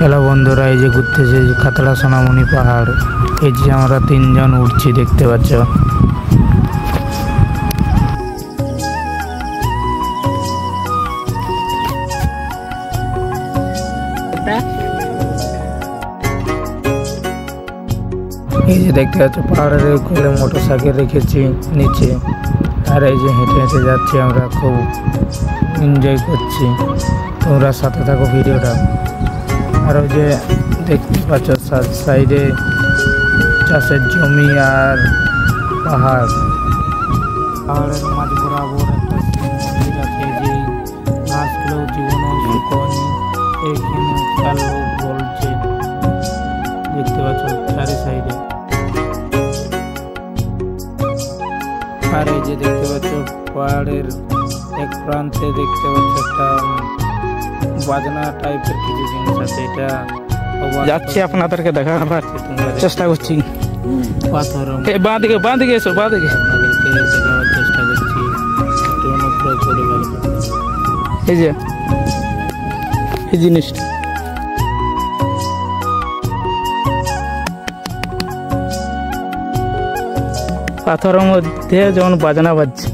Hello বন্ধুরা, এই যে ঘুরতেছে খাতড়া সোনামণি পাহাড়। এই যে আমরা তিনজন উঠছি, দেখতে পাচ্ছ। এই যে দেখতে পাচ্ছ পাহাড়ের কোলে মোটরসাইকেল রেখেছি নিচে, আর এই যে হেঁটে হেঁটে যাচ্ছি আমরা, খুব এনজয় করছি। তোমরা সাথে থাকো ভিডিওটা। আর ওই যে দেখতে পাচ্ছ সাইডে চাষের জমি আর পাহাড়, পাহাড়ের মাঝ বরাবর একটা মন্দির আছে। যে গাছগুলো জীবনে শুকোয়নি, এখানে চার লোক বলছে, দেখতে পাচ্ছ চারি সাইডে। আর এই যে দেখতে পাচ্ছ পাহাড়ের এক প্রান্তে দেখতে পাচ্ছ একটা বাজনা টাইপের কিছু জিনিস আছে। এটা যাচ্ছি আপনাদেরকে দেখাবার চেষ্টা করছি। পাথর বাঁ দিকে এসো, বাঁ দিকে। আপনাদেরকে দেখাবার চেষ্টা করছি, একটু অনুগ্রহ করে ভালো করে। এই যে এই জিনিসটা পাথরের মধ্যে যেমন বাজনা বাজছে,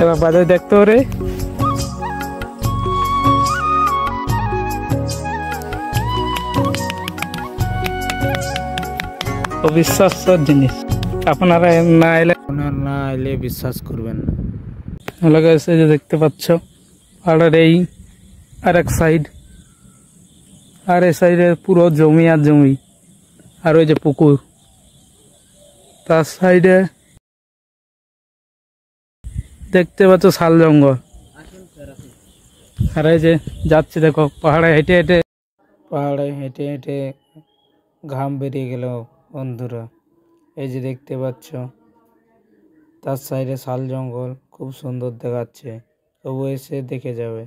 এবার বাজায় দেখতে পারে। অবিশ্বাস্য জিনিস, আপনারা না এলে বিশ্বাস করবেন না। এলাকা এসে যে দেখতে পাচ্ছ পাহাড়ের এই আর এক সাইড, আর এই সাইডে পুরো জমি আর জমি, আর ওই যে পুকুর তার সাইডে দেখতে পাচ্ছ শাল জঙ্গল। আর এই যে যাচ্ছে দেখো পাহাড়ে হেঁটে হেঁটে ঘাম বেরিয়ে গেল বন্ধুরা। এই যে দেখতে পাচ্ছ তার সাইডে শাল জঙ্গল, খুব সুন্দর দেখাচ্ছে। তবু এসে দেখে যাবে।